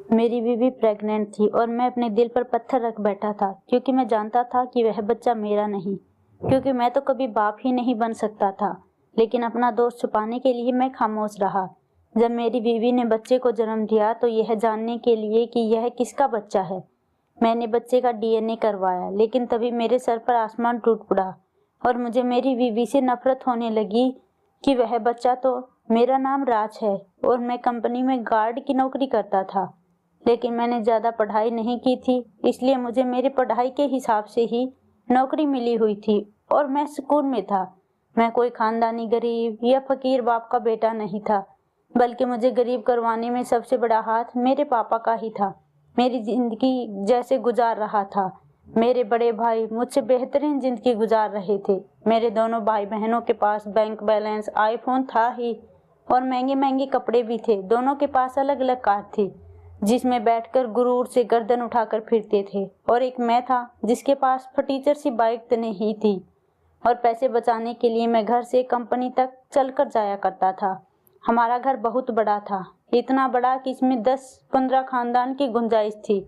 मेरी बीवी प्रेग्नेंट थी और मैं अपने दिल पर पत्थर रख बैठा था क्योंकि मैं जानता था कि वह बच्चा मेरा नहीं, क्योंकि मैं तो कभी बाप ही नहीं बन सकता था। लेकिन अपना दोष छुपाने के लिए मैं खामोश रहा। जब मेरी बीवी ने बच्चे को जन्म दिया तो यह जानने के लिए कि यह किसका बच्चा है, मैंने बच्चे का डीएनए करवाया। लेकिन तभी मेरे सर पर आसमान टूट पड़ा और मुझे मेरी बीवी से नफरत होने लगी कि वह बच्चा तो मेरा नाम राज है और मैं कंपनी में गार्ड की नौकरी करता था। लेकिन मैंने ज़्यादा पढ़ाई नहीं की थी, इसलिए मुझे मेरी पढ़ाई के हिसाब से ही नौकरी मिली हुई थी और मैं सुकून में था। मैं कोई खानदानी गरीब या फकीर बाप का बेटा नहीं था, बल्कि मुझे गरीब करवाने में सबसे बड़ा हाथ मेरे पापा का ही था। मेरी जिंदगी जैसे गुजार रहा था। मेरे बड़े भाई मुझसे बेहतरीन जिंदगी गुजार रहे थे। मेरे दोनों भाई बहनों के पास बैंक बैलेंस, आईफोन था ही और महंगे महंगे कपड़े भी थे। दोनों के पास अलग अलग कार थी जिसमें बैठकर गुरूर से गर्दन उठाकर फिरते थे, और एक मैं था जिसके पास फटीचर सी बाइक नहीं थी। और पैसे बचाने के लिए मैं घर से कंपनी तक चलकर जाया करता था। हमारा घर बहुत बड़ा था, इतना बड़ा कि इसमें 10-15 खानदान की गुंजाइश थी,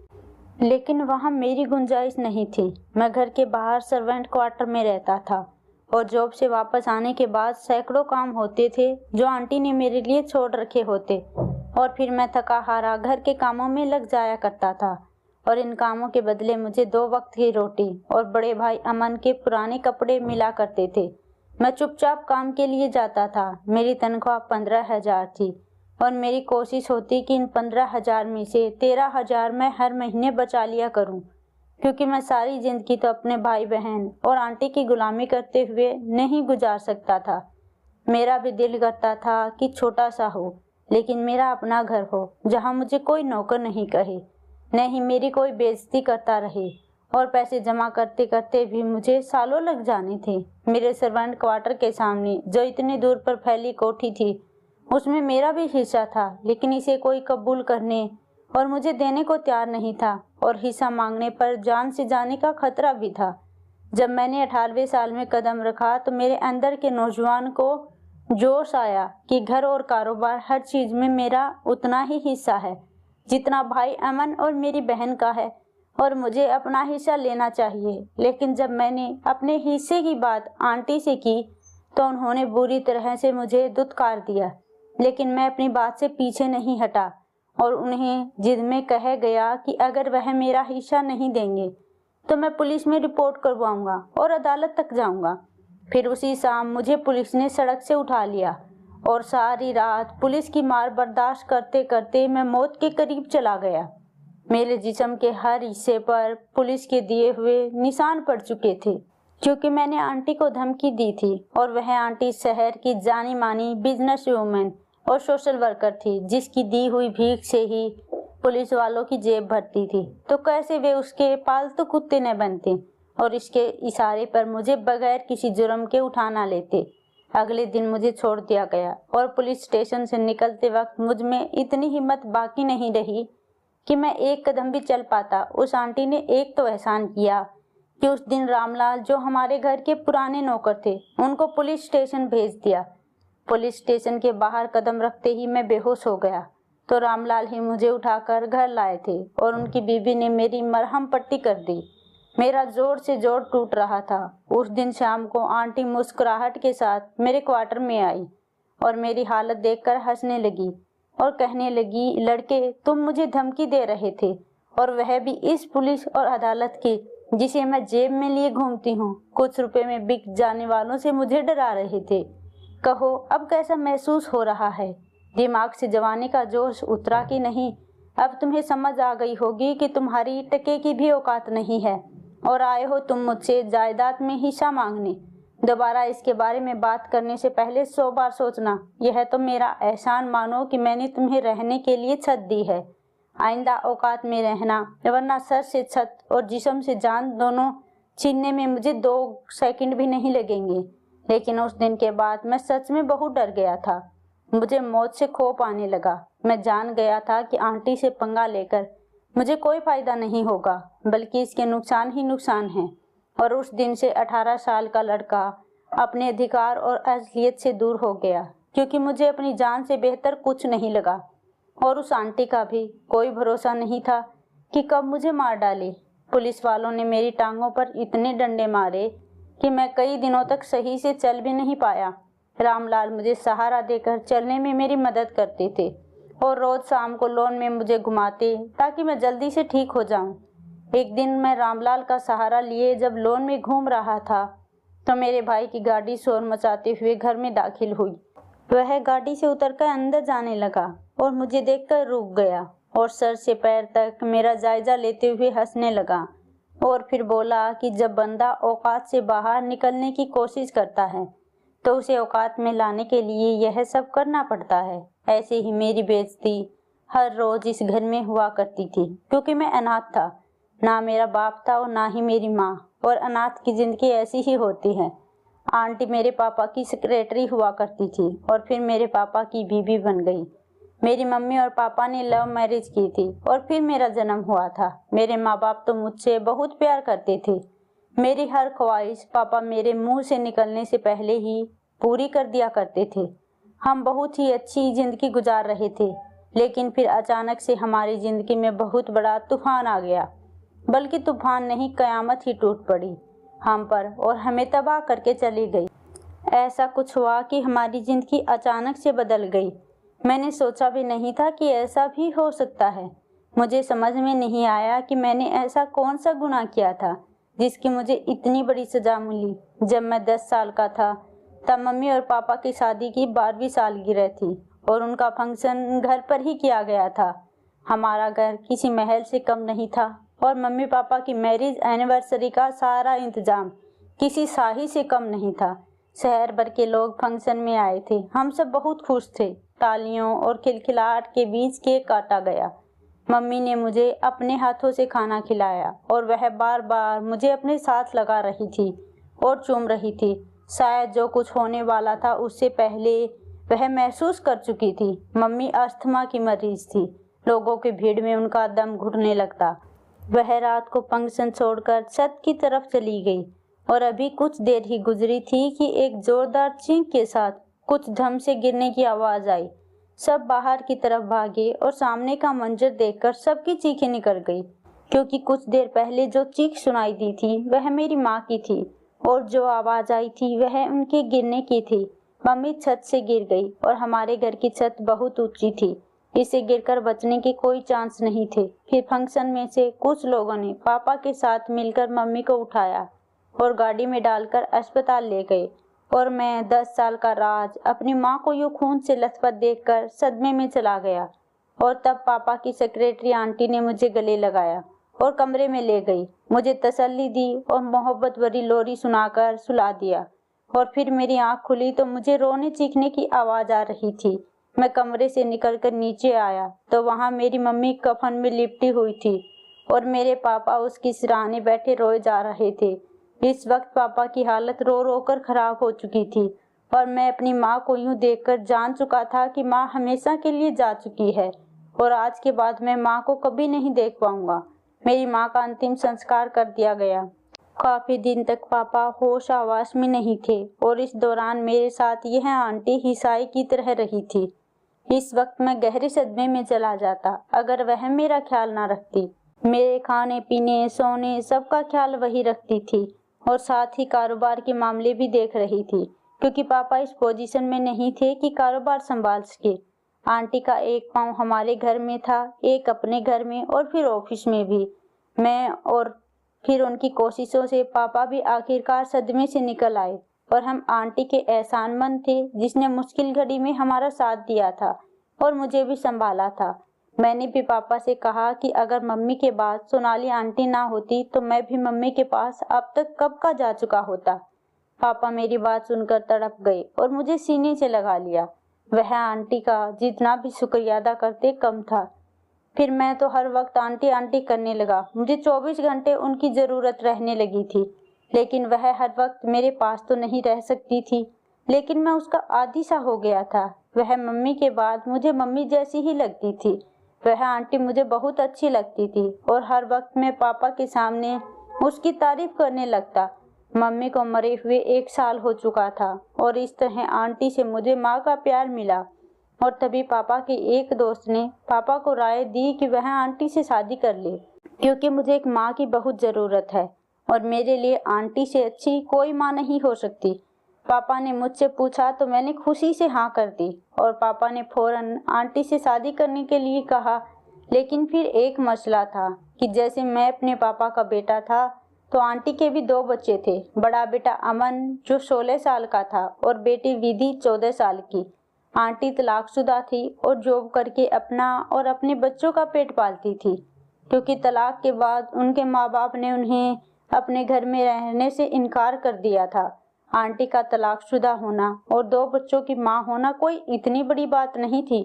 लेकिन वहाँ मेरी गुंजाइश नहीं थी। मैं घर के बाहर सर्वेंट क्वार्टर में रहता था और जॉब से वापस आने के बाद सैकड़ों काम होते थे जो आंटी ने मेरे लिए छोड़ रखे होते, और फिर मैं थका हारा घर के कामों में लग जाया करता था। और इन कामों के बदले मुझे 2 वक्त की रोटी और बड़े भाई अमन के पुराने कपड़े मिला करते थे। मैं चुपचाप काम के लिए जाता था। मेरी तनख्वाह 15,000 थी और मेरी कोशिश होती कि इन 15,000 में से 13,000 मैं हर महीने बचा लिया करूं, क्योंकि मैं सारी जिंदगी तो अपने भाई बहन और आंटी की गुलामी करते हुए नहीं गुजार सकता था। मेरा भी दिल करता था कि छोटा सा हो, लेकिन मेरा अपना घर हो जहाँ मुझे कोई नौकर नहीं कहे, न ही मेरी कोई बेइज्जती करता रहे। और पैसे जमा करते करते भी मुझे सालों लग जाने थे। मेरे सर्वेंट क्वार्टर के सामने जो इतनी दूर पर फैली कोठी थी, उसमें मेरा भी हिस्सा था, लेकिन इसे कोई कबूल करने और मुझे देने को तैयार नहीं था, और हिस्सा मांगने पर जान से जाने का खतरा भी था। जब मैंने 18वें साल में कदम रखा तो मेरे अंदर के नौजवान को जोश आया कि घर और कारोबार हर चीज में मेरा उतना ही हिस्सा है जितना भाई अमन और मेरी बहन का है, और मुझे अपना हिस्सा लेना चाहिए। लेकिन जब मैंने अपने हिस्से की बात आंटी से की तो उन्होंने बुरी तरह से मुझे धुतकार दिया, लेकिन मैं अपनी बात से पीछे नहीं हटा और उन्हें जिद में कह गया कि अगर वह मेरा हिस्सा नहीं देंगे तो मैं पुलिस में रिपोर्ट करवाऊंगा और अदालत तक जाऊंगा। फिर उसी शाम मुझे पुलिस ने सड़क से उठा लिया और सारी रात पुलिस की मार बर्दाश्त करते करते मैं मौत के करीब चला गया। मेरे जिस्म के हर हिस्से पर पुलिस के दिए हुए निशान पड़ चुके थे, क्योंकि मैंने आंटी को धमकी दी थी, और वह आंटी शहर की जानी मानी बिजनेस वूमेन और सोशल वर्कर थी जिसकी दी हुई भीख से ही पुलिस वालों की जेब भरती थी। तो कैसे वे उसके पालतू कुत्ते न बनते और इसके इशारे पर मुझे बगैर किसी जुर्म के उठा ना लेते। अगले दिन मुझे छोड़ दिया गया और पुलिस स्टेशन से निकलते वक्त मुझ में इतनी हिम्मत बाकी नहीं रही कि मैं एक कदम भी चल पाता। उस आंटी ने एक तो एहसान किया कि उस दिन रामलाल, जो हमारे घर के पुराने नौकर थे, उनको पुलिस स्टेशन भेज दिया। पुलिस स्टेशन के बाहर कदम रखते ही मैं बेहोश हो गया तो रामलाल ही मुझे उठाकर घर लाए थे और उनकी बीवी ने मेरी मरहम पट्टी कर दी। मेरा जोर से जोर टूट रहा था। उस दिन शाम को आंटी मुस्कुराहट के साथ मेरे क्वार्टर में आई और मेरी हालत देखकर हंसने लगी और कहने लगी, लड़के, तुम मुझे धमकी दे रहे थे, और वह भी इस पुलिस और अदालत की जिसे मैं जेब में लिए घूमती हूँ। कुछ रुपए में बिक जाने वालों से मुझे डरा रहे थे। कहो, अब कैसा महसूस हो रहा है? दिमाग से जवानी का जोश उतरा कि नहीं? अब तुम्हें समझ आ गई होगी कि तुम्हारी टके की भी औकात नहीं है और आए हो तुम मुझसे जायदाद में हिस्सा मांगने। दोबारा इसके बारे में बात करने से पहले 100 बार सोचना। यह तो मेरा एहसान मानो कि मैंने तुम्हें रहने के लिए छत दी है। आइंदा औकात में रहना, वरना सर से छत और जिस्म से जान दोनों छीनने में मुझे 2 सेकंड भी नहीं लगेंगे। लेकिन उस दिन के बाद मैं सच में बहुत डर गया था। मुझे मौत से खौफ आने लगा। मैं जान गया था कि आंटी से पंगा लेकर मुझे कोई फायदा नहीं होगा, बल्कि इसके नुकसान ही नुकसान हैं। और उस दिन से 18 साल का लड़का अपने अधिकार और असलियत से दूर हो गया, क्योंकि मुझे अपनी जान से बेहतर कुछ नहीं लगा। और उस आंटी का भी कोई भरोसा नहीं था कि कब मुझे मार डाले। पुलिस वालों ने मेरी टांगों पर इतने डंडे मारे कि मैं कई दिनों तक सही से चल भी नहीं पाया। रामलाल मुझे सहारा देकर चलने में मेरी मदद करते थे और रोज शाम को लॉन में मुझे घुमाते ताकि मैं जल्दी से ठीक हो जाऊं। एक दिन मैं रामलाल का सहारा लिए जब लॉन में घूम रहा था तो मेरे भाई की गाड़ी शोर मचाते हुए घर में दाखिल हुई। वह गाड़ी से उतरकर अंदर जाने लगा और मुझे देखकर रुक गया और सर से पैर तक मेरा जायजा लेते हुए हंसने लगा और फिर बोला कि जब बंदा औकात से बाहर निकलने की कोशिश करता है तो उसे औकात में लाने के लिए यह सब करना पड़ता है। ऐसे ही मेरी बेइज्जती हर रोज इस घर में हुआ करती थी क्योंकि मैं अनाथ था। ना मेरा बाप था और ना ही मेरी माँ, और अनाथ की जिंदगी ऐसी ही होती है। आंटी मेरे पापा की सेक्रेटरी हुआ करती थी और फिर मेरे पापा की बीवी बन गई। मेरी मम्मी और पापा ने लव मैरिज की थी और फिर मेरा जन्म हुआ था। मेरे माँ बाप तो मुझसे बहुत प्यार करते थे। मेरी हर ख्वाहिश पापा मेरे मुंह से निकलने से पहले ही पूरी कर दिया करते थे। हम बहुत ही अच्छी जिंदगी गुजार रहे थे, लेकिन फिर अचानक से हमारी जिंदगी में बहुत बड़ा तूफान आ गया। बल्कि तूफान नहीं, कयामत ही टूट पड़ी हम पर और हमें तबाह करके चली गई। ऐसा कुछ हुआ कि हमारी जिंदगी अचानक से बदल गई। मैंने सोचा भी नहीं था कि ऐसा भी हो सकता है। मुझे समझ में नहीं आया कि मैंने ऐसा कौन सा गुनाह किया था जिसकी मुझे इतनी बड़ी सजा मिली। जब मैं 10 साल का था तब मम्मी और पापा की शादी की 12वीं सालगिरह थी और उनका फंक्शन घर पर ही किया गया था। हमारा घर किसी महल से कम नहीं था और मम्मी पापा की मैरिज एनिवर्सरी का सारा इंतजाम किसी शाही से कम नहीं था। शहर भर के लोग फंक्शन में आए थे। हम सब बहुत खुश थे। तालियों और खिलखिलाहट के बीच केक काटा गया। मम्मी ने मुझे अपने हाथों से खाना खिलाया और वह बार बार मुझे अपने साथ लगा रही थी और चूम रही थी। शायद जो कुछ होने वाला था उससे पहले वह महसूस कर चुकी थी। मम्मी अस्थमा की मरीज थी। लोगों की भीड़ में उनका दम घुटने लगता। वह रात को फंक्शन छोड़कर छत की तरफ चली गई और अभी कुछ देर ही गुजरी थी कि एक जोरदार चीख के साथ कुछ धम से गिरने की आवाज आई। सब बाहर की तरफ भागे और सामने का मंजर देखकर सबकी चीखें निकल गई, क्योंकि कुछ देर पहले जो चीख सुनाई दी थी वह मेरी माँ की थी और जो आवाज आई थी वह उनके गिरने की थी। मम्मी छत से गिर गई और हमारे घर की छत बहुत ऊंची थी। इसे गिरकर बचने के कोई चांस नहीं थे। फिर फंक्शन में से कुछ लोगों ने पापा के साथ मिलकर मम्मी को उठाया और गाड़ी में डालकर अस्पताल ले गए और मैं 10 साल का राज अपनी माँ को यूं खून से लथपथ देखकर सदमे में चला गया। और तब पापा की सेक्रेटरी आंटी ने मुझे गले लगाया और कमरे में ले गई, मुझे तसल्ली दी और मोहब्बत भरी लोरी सुनाकर सुला दिया। और फिर मेरी आंख खुली तो मुझे रोने चीखने की आवाज आ रही थी। मैं कमरे से निकलकर नीचे आया तो वहां मेरी मम्मी कफन में लिपटी हुई थी और मेरे पापा उसकी सिरहाने बैठे रोए जा रहे थे। इस वक्त पापा की हालत रो रो कर खराब हो चुकी थी और मैं अपनी माँ को यूं देखकर जान चुका था कि माँ हमेशा के लिए जा चुकी है और आज के बाद मैं माँ को कभी नहीं देख पाऊंगा। मेरी माँ का अंतिम संस्कार कर दिया गया। काफी दिन तक पापा होश आवास में नहीं थे और इस दौरान मेरे साथ यह आंटी हिसाई की तरह रही थी। इस वक्त मैं गहरे सदमे में चला जाता अगर वह मेरा ख्याल ना रखती। मेरे खाने पीने सोने सबका ख्याल वही रखती थी और साथ ही कारोबार के मामले भी देख रही थी, क्योंकि पापा इस पोजीशन में नहीं थे कि कारोबार संभाल सके। आंटी का एक पांव हमारे घर में था, एक अपने घर में और फिर ऑफिस में भी। मैं और फिर उनकी कोशिशों से पापा भी आखिरकार सदमे से निकल आए और हम आंटी के एहसानमंद थे जिसने मुश्किल घड़ी में हमारा साथ दिया था और मुझे भी संभाला था। मैंने भी पापा से कहा कि अगर मम्मी के बाद सोनाली आंटी ना होती तो मैं भी मम्मी के पास अब तक कब का जा चुका होता। पापा मेरी बात सुनकर तड़प गए और मुझे सीने से लगा लिया। वह आंटी का जितना भी शुक्रिया अदा करते कम था। फिर मैं तो हर वक्त आंटी आंटी करने लगा। मुझे 24 घंटे उनकी जरूरत रहने लगी थी, लेकिन वह हर वक्त मेरे पास तो नहीं रह सकती थी, लेकिन मैं उसका आदी सा हो गया था। वह मम्मी के बाद मुझे मम्मी जैसी ही लगती थी। वह आंटी मुझे बहुत अच्छी लगती थी और हर वक्त मैं पापा के सामने उसकी तारीफ करने लगता। मम्मी को मरे हुए 1 साल हो चुका था और इस तरह आंटी से मुझे माँ का प्यार मिला। और तभी पापा के एक दोस्त ने पापा को राय दी कि वह आंटी से शादी कर ले, क्योंकि मुझे एक माँ की बहुत ज़रूरत है और मेरे लिए आंटी से अच्छी कोई माँ नहीं हो सकती। पापा ने मुझसे पूछा तो मैंने खुशी से हाँ कर दी और पापा ने फौरन आंटी से शादी करने के लिए कहा। लेकिन फिर एक मसला था कि जैसे मैं अपने पापा का बेटा था तो आंटी के भी 2 बच्चे थे। बड़ा बेटा अमन जो 16 साल का था और बेटी विधि 14 साल की। आंटी तलाकशुदा थी और जॉब करके अपना और अपने बच्चों का पेट पालती थी, क्योंकि तलाक के बाद उनके माँ बाप ने उन्हें अपने घर में रहने से इनकार कर दिया था। आंटी का तलाकशुदा होना और 2 बच्चों की माँ होना कोई इतनी बड़ी बात नहीं थी।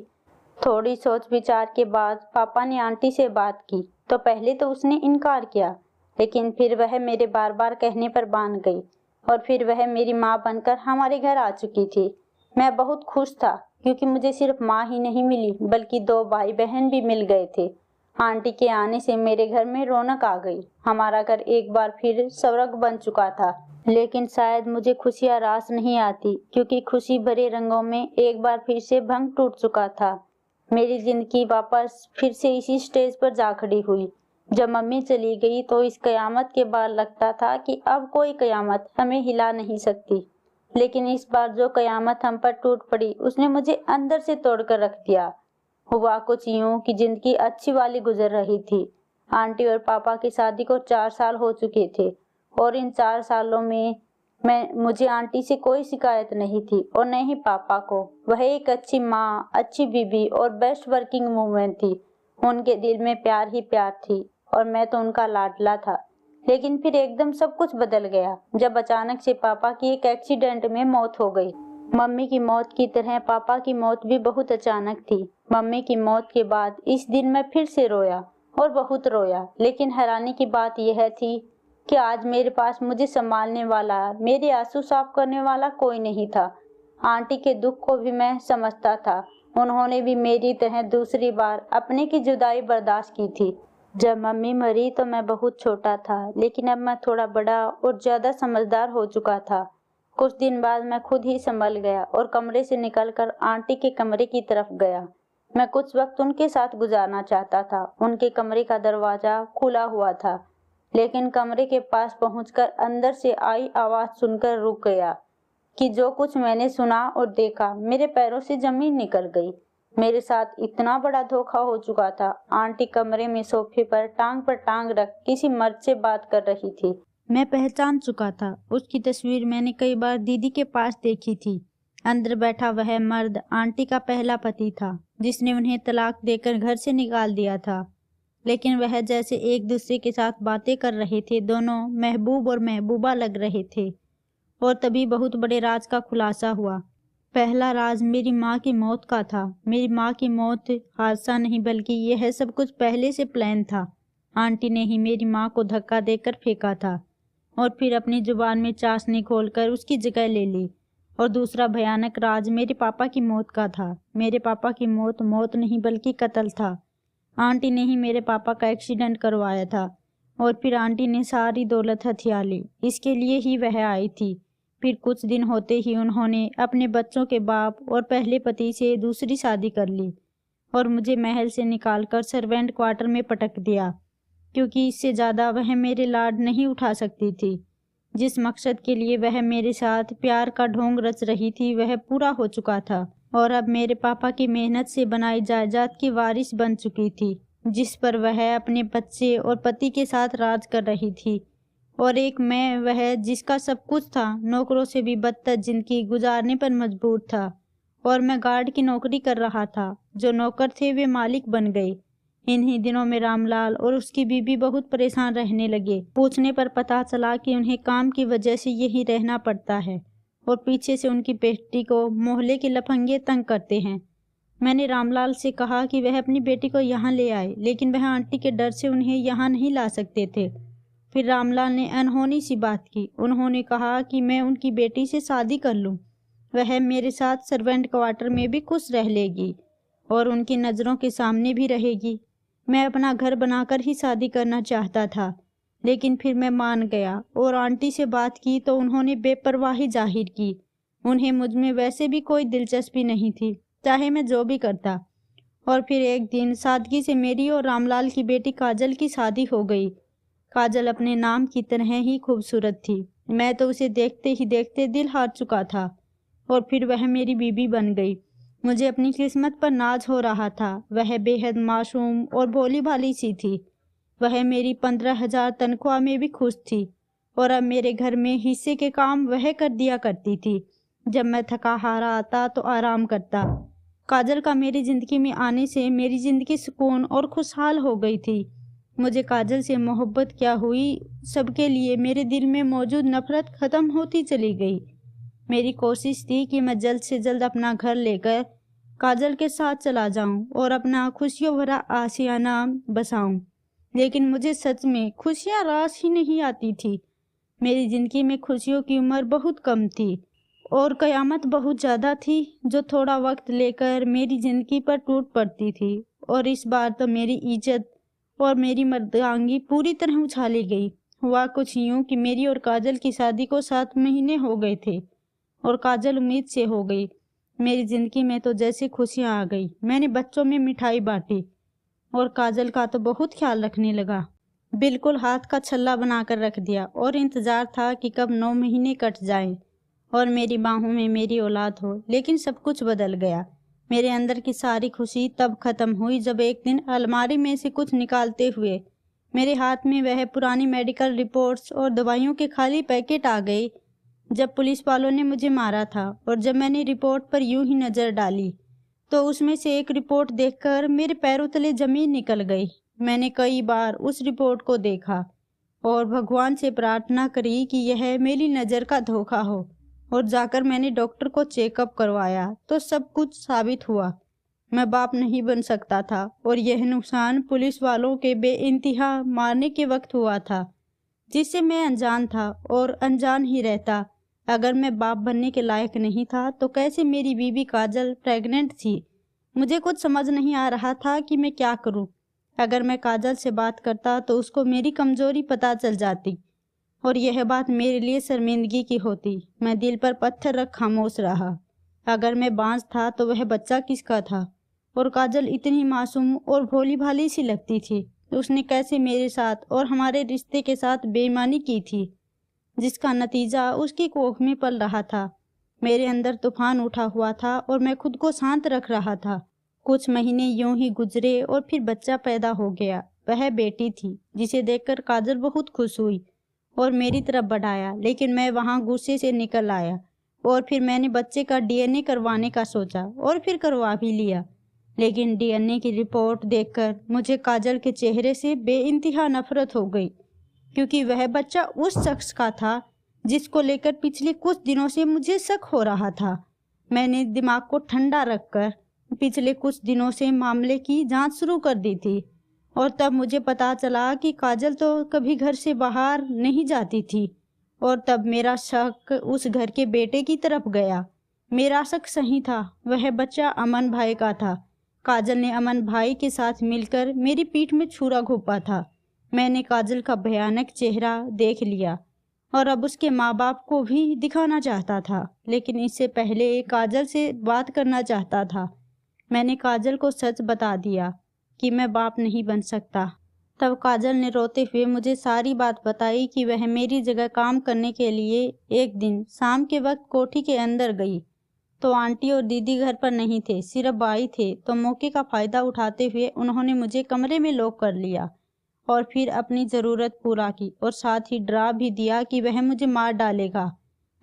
थोड़ी सोच विचार के बाद पापा ने आंटी से बात की तो पहले तो उसने इनकार किया, लेकिन फिर वह मेरे बार बार कहने पर मान गई और फिर वह मेरी माँ बनकर हमारे घर आ चुकी थी। मैं बहुत खुश था क्योंकि मुझे सिर्फ माँ ही नहीं मिली बल्कि 2 भाई बहन भी मिल गए थे। आंटी के आने से मेरे घर में रौनक आ गई। हमारा घर एक बार फिर स्वर्ग बन चुका था। लेकिन शायद मुझे खुशियाँ रास नहीं आती, क्योंकि खुशी भरे रंगों में एक बार फिर से भंग टूट चुका था। मेरी जिंदगी वापस फिर से इसी स्टेज पर जा खड़ी हुई। जब मम्मी चली गई तो इस कयामत के बाद लगता था कि अब कोई कयामत हमें हिला नहीं सकती, लेकिन इस बार जो कयामत हम पर टूट पड़ी उसने मुझे अंदर से तोड़कर रख दिया। हुआ कुछ यूं कि जिंदगी अच्छी वाली गुजर रही थी। आंटी और पापा की शादी को 4 साल हो चुके थे और इन 4 सालों में मुझे आंटी से कोई शिकायत नहीं थी और न ही पापा को। वह एक अच्छी माँ, अच्छी बीबी और बेस्ट वर्किंग वूमेन थी। उनके दिल में प्यार ही प्यार थी और मैं तो उनका लाडला था। लेकिन फिर एकदम सब कुछ बदल गया जब अचानक से पापा की एक एक्सीडेंट में मौत हो गई। मम्मी की मौत की तरह पापा की मौत भी बहुत अचानक थी। मम्मी की मौत के बाद इस दिन मैं फिर से रोया और बहुत रोया, लेकिन हैरानी की बात यह थी कि आज मेरे पास मुझे संभालने वाला, मेरे आंसू साफ करने वाला कोई नहीं था। आंटी के दुख को भी मैं समझता था। उन्होंने भी मेरी तरह दूसरी बार अपने की जुदाई बर्दाश्त की थी। जब मम्मी मरी तो मैं बहुत छोटा था, लेकिन अब मैं थोड़ा बड़ा और ज़्यादा समझदार हो चुका था। कुछ दिन बाद मैं खुद ही संभल गया और कमरे से निकलकर आंटी के कमरे की तरफ गया। मैं कुछ वक्त उनके साथ गुजारना चाहता था। उनके कमरे का दरवाज़ा खुला हुआ था, लेकिन कमरे के पास पहुंचकर अंदर से आई आवाज़ सुनकर रुक गया कि जो कुछ मैंने सुना और देखा मेरे पैरों से ज़मीन निकल गई। मेरे साथ इतना बड़ा धोखा हो चुका था। आंटी कमरे में सोफे पर टांग रख किसी मर्द से बात कर रही थी। मैं पहचान चुका था। उसकी तस्वीर मैंने कई बार दीदी के पास देखी थी। अंदर बैठा वह मर्द आंटी का पहला पति था, जिसने उन्हें तलाक देकर घर से निकाल दिया था। लेकिन वह जैसे एक दूसरे के साथ बातें कर रहे थे। दोनों महबूब और महबूबा लग रहे थे। और तभी बहुत बड़े राज का खुलासा हुआ। पहला राज मेरी माँ की मौत का था। मेरी माँ की मौत हादसा नहीं, बल्कि यह सब कुछ पहले से प्लान था। आंटी ने ही मेरी माँ को धक्का देकर फेंका था और फिर अपनी जुबान में चाशनी खोलकर उसकी जगह ले ली। और दूसरा भयानक राज मेरे पापा की मौत का था। मेरे पापा की मौत मौत नहीं बल्कि कत्ल था। आंटी ने ही मेरे पापा का एक्सीडेंट करवाया था और फिर आंटी ने सारी दौलत हथिया ली। इसके लिए ही वह आई थी। फिर कुछ दिन होते ही उन्होंने अपने बच्चों के बाप और पहले पति से दूसरी शादी कर ली और मुझे महल से निकालकर सर्वेंट क्वार्टर में पटक दिया, क्योंकि इससे ज़्यादा वह मेरे लाड नहीं उठा सकती थी। जिस मकसद के लिए वह मेरे साथ प्यार का ढोंग रच रही थी वह पूरा हो चुका था और अब मेरे पापा की मेहनत से बनाई जायदाद की वारिस बन चुकी थी, जिस पर वह अपने बच्चे और पति के साथ राज कर रही थी। और एक मैं, वह जिसका सब कुछ था, नौकरों से भी बदतर जिंदगी गुजारने पर मजबूर था। और मैं गार्ड की नौकरी कर रहा था। जो नौकर थे वे मालिक बन गए। इन्हीं दिनों में रामलाल और उसकी बीबी बहुत परेशान रहने लगे। पूछने पर पता चला कि उन्हें काम की वजह से यहीं रहना पड़ता है और पीछे से उनकी बेटी को मोहल्ले के लफंगे तंग करते हैं। मैंने रामलाल से कहा कि वह अपनी बेटी को यहाँ ले आए, लेकिन वह आंटी के डर से उन्हें यहाँ नहीं ला सकते थे। फिर रामलाल ने अनहोनी सी बात की। उन्होंने कहा कि मैं उनकी बेटी से शादी कर लूँ, वह मेरे साथ सर्वेंट क्वार्टर में भी खुश रह लेगी और उनकी नज़रों के सामने भी रहेगी। मैं अपना घर बनाकर ही शादी करना चाहता था, लेकिन फिर मैं मान गया और आंटी से बात की तो उन्होंने बेपरवाही जाहिर की। उन्हें मुझ में वैसे भी कोई दिलचस्पी नहीं थी। चाहे मैं जो भी करता। और फिर एक दिन सादगी से मेरी और रामलाल की बेटी काजल की शादी हो गई। काजल अपने नाम की तरह ही खूबसूरत थी। मैं तो उसे देखते ही देखते दिल हार चुका था और फिर वह मेरी बीवी बन गई। मुझे अपनी किस्मत पर नाज हो रहा था। वह बेहद मासूम और भोली भाली सी थी। वह मेरी 15,000 तनख्वाह में भी खुश थी और अब मेरे घर में हिस्से के काम वह कर दिया करती थी। जब मैं थका हारा आता तो आराम करता। काजल का मेरी ज़िंदगी में आने से मेरी ज़िंदगी सुकून और खुशहाल हो गई थी। मुझे काजल से मोहब्बत क्या हुई, सबके लिए मेरे दिल में मौजूद नफरत ख़त्म होती चली गई। मेरी कोशिश थी कि मैं जल्द से जल्द अपना घर लेकर काजल के साथ चला जाऊं और अपना खुशियों भरा आशियाना बसाऊं। लेकिन मुझे सच में खुशियां रास ही नहीं आती थी। मेरी ज़िंदगी में खुशियों की उम्र बहुत कम थी और क़यामत बहुत ज़्यादा थी जो थोड़ा वक्त लेकर मेरी ज़िंदगी पर टूट पड़ती थी। और इस बार तो मेरी इज्जत और मेरी मर्दांगी पूरी तरह उछाली गई। हुआ कुछ यूँ कि मेरी और काजल की शादी को 7 महीने हो गए थे और काजल उम्मीद से हो गई। मेरी ज़िंदगी में तो जैसे खुशियाँ आ गई। मैंने बच्चों में मिठाई बांटी और काजल का तो बहुत ख्याल रखने लगा। बिल्कुल हाथ का छल्ला बनाकर रख दिया और इंतज़ार था कि कब 9 महीने कट जाएं और मेरी बाहों में मेरी औलाद हो। लेकिन सब कुछ बदल गया। मेरे अंदर की सारी खुशी तब ख़त्म हुई जब एक दिन अलमारी में से कुछ निकालते हुए मेरे हाथ में वह पुरानी मेडिकल रिपोर्ट्स और दवाइयों के खाली पैकेट आ गए। जब पुलिस वालों ने मुझे मारा था और जब मैंने रिपोर्ट पर यूं ही नज़र डाली तो उसमें से एक रिपोर्ट देखकर मेरे पैरों तले ज़मीन निकल गई। मैंने कई बार उस रिपोर्ट को देखा और भगवान से प्रार्थना करी कि यह मेरी नज़र का धोखा हो। और जाकर मैंने डॉक्टर को चेकअप करवाया तो सब कुछ साबित हुआ। मैं बाप नहीं बन सकता था और यह नुकसान पुलिस वालों के बेइंतहा मारने के वक्त हुआ था, जिससे मैं अनजान था और अनजान ही रहता। अगर मैं बाप बनने के लायक नहीं था तो कैसे मेरी बीवी काजल प्रेग्नेंट थी। मुझे कुछ समझ नहीं आ रहा था कि मैं क्या करूं। अगर मैं काजल से बात करता तो उसको मेरी कमजोरी पता चल जाती और यह बात मेरे लिए शर्मिंदगी की होती। मैं दिल पर पत्थर रख खामोश रहा। अगर मैं बांझ था तो वह बच्चा किसका था। और काजल इतनी मासूम और भोली भाली सी लगती थी। उसने कैसे मेरे साथ और हमारे रिश्ते के साथ बेईमानी की थी, जिसका नतीजा उसकी कोख में पल रहा था। मेरे अंदर तूफान उठा हुआ था और मैं खुद को शांत रख रहा था। कुछ महीने यूं ही गुजरे और फिर बच्चा पैदा हो गया। वह बेटी थी जिसे देखकर काजल बहुत खुश हुई और मेरी तरफ बढ़ाया। लेकिन मैं वहां गुस्से से निकल आया और फिर मैंने बच्चे का डीएनए करवाने का सोचा और फिर करवा भी लिया। लेकिन डीएनए की रिपोर्ट देखकर मुझे काजल के चेहरे से बेइंतहा नफरत हो गई, क्योंकि वह बच्चा उस शख्स का था जिसको लेकर पिछले कुछ दिनों से मुझे शक हो रहा था। मैंने दिमाग को ठंडा रखकर पिछले कुछ दिनों से मामले की जांच शुरू कर दी थी और तब मुझे पता चला कि काजल तो कभी घर से बाहर नहीं जाती थी। और तब मेरा शक उस घर के बेटे की तरफ गया। मेरा शक सही था, वह बच्चा अमन भाई का था। काजल ने अमन भाई के साथ मिलकर मेरी पीठ में छुरा घोंपा था। मैंने काजल का भयानक चेहरा देख लिया और अब उसके माँ बाप को भी दिखाना चाहता था, लेकिन इससे पहले काजल से बात करना चाहता था। मैंने काजल को सच बता दिया कि मैं बाप नहीं बन सकता। तब काजल ने रोते हुए मुझे सारी बात बताई कि वह मेरी जगह काम करने के लिए एक दिन शाम के वक्त कोठी के अंदर गई तो आंटी और दीदी घर पर नहीं थे, सिर्फ भाई थे। तो मौके का फ़ायदा उठाते हुए उन्होंने मुझे कमरे में लॉक कर लिया और फिर अपनी ज़रूरत पूरा की और साथ ही डरा भी दिया कि वह मुझे मार डालेगा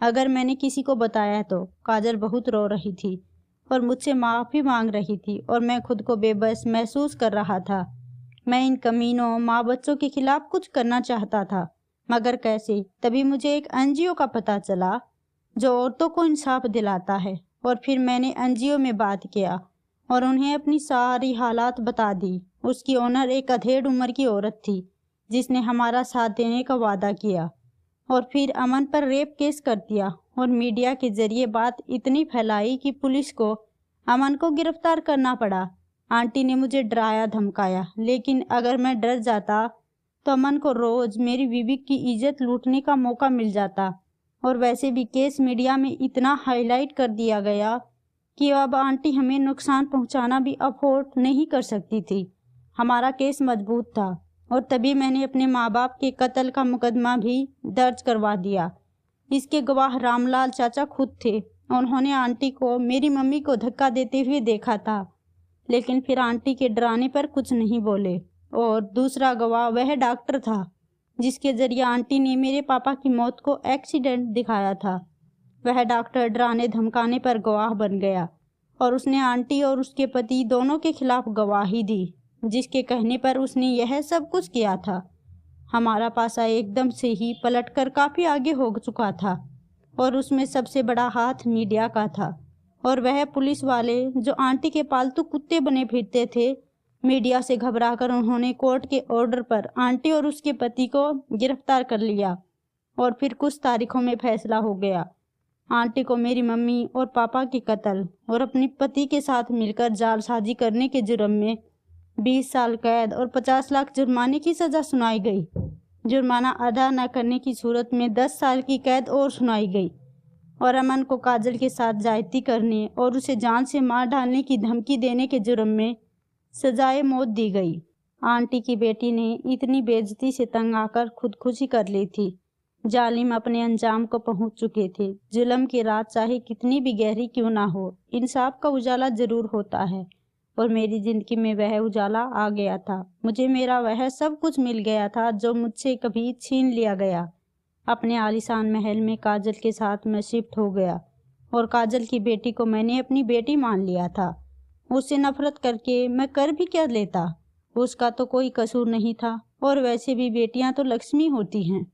अगर मैंने किसी को बताया तो। काजल बहुत रो रही थी और मुझसे माफ़ी मांग रही थी और मैं खुद को बेबस महसूस कर रहा था। मैं इन कमीनों माँ बच्चों के खिलाफ कुछ करना चाहता था, मगर कैसे। तभी मुझे एक एनजीओ का पता चला जो औरतों को इंसाफ दिलाता है और फिर मैंने एनजीओ में बात किया और उन्हें अपनी सारी हालात बता दी। उसकी ओनर एक अधेड़ उम्र की औरत थी जिसने हमारा साथ देने का वादा किया और फिर अमन पर रेप केस कर दिया और मीडिया के जरिए बात इतनी फैलाई कि पुलिस को अमन को गिरफ्तार करना पड़ा। आंटी ने मुझे डराया धमकाया, लेकिन अगर मैं डर जाता तो अमन को रोज़ मेरी बीवी की इज्जत लूटने का मौका मिल जाता। और वैसे भी केस मीडिया में इतना हाईलाइट कर दिया गया कि अब आंटी हमें नुकसान पहुंचाना भी अफोर्ड नहीं कर सकती थी। हमारा केस मजबूत था और तभी मैंने अपने माँ बाप के कत्ल का मुकदमा भी दर्ज करवा दिया। इसके गवाह रामलाल चाचा खुद थे। उन्होंने आंटी को मेरी मम्मी को धक्का देते हुए देखा था, लेकिन फिर आंटी के डराने पर कुछ नहीं बोले। और दूसरा गवाह वह डॉक्टर था जिसके जरिए आंटी ने मेरे पापा की मौत को एक्सीडेंट दिखाया था। वह डॉक्टर डराने धमकाने पर गवाह बन गया और उसने आंटी और उसके पति दोनों के खिलाफ गवाही दी, जिसके कहने पर उसने यह सब कुछ किया था। हमारा पासा एकदम से ही पलटकर काफ़ी आगे हो चुका था और उसमें सबसे बड़ा हाथ मीडिया का था और वह पुलिस वाले जो आंटी के पालतू कुत्ते बने फिरते थे। मीडिया से घबराकर उन्होंने कोर्ट के ऑर्डर पर आंटी और उसके पति को गिरफ्तार कर लिया और फिर कुछ तारीखों में फैसला हो गया। आंटी को मेरी मम्मी और पापा के कत्ल और अपने पति के साथ मिलकर जालसाजी करने के जुर्म में 20 साल कैद और 50 लाख जुर्माने की सज़ा सुनाई गई। जुर्माना अदा न करने की सूरत में 10 साल की कैद और सुनाई गई और अमन को काजल के साथ जायती करने और उसे जान से मार डालने की धमकी देने के जुर्म में सजाए मौत दी गई। आंटी की बेटी ने इतनी बेइज्जती से तंग आकर खुदकुशी कर ली थी। जालिम अपने अंजाम को पहुंच चुके थे। जुल्म की रात चाहे कितनी भी गहरी क्यों ना हो, इंसाफ का उजाला जरूर होता है और मेरी जिंदगी में वह उजाला आ गया था। मुझे मेरा वह सब कुछ मिल गया था जो मुझसे कभी छीन लिया गया। अपने आलीशान महल में काजल के साथ मैं शिफ्ट हो गया और काजल की बेटी को मैंने अपनी बेटी मान लिया था। उससे नफरत करके मैं कर भी क्या लेता, उसका तो कोई कसूर नहीं था और वैसे भी बेटियां तो लक्ष्मी होती हैं।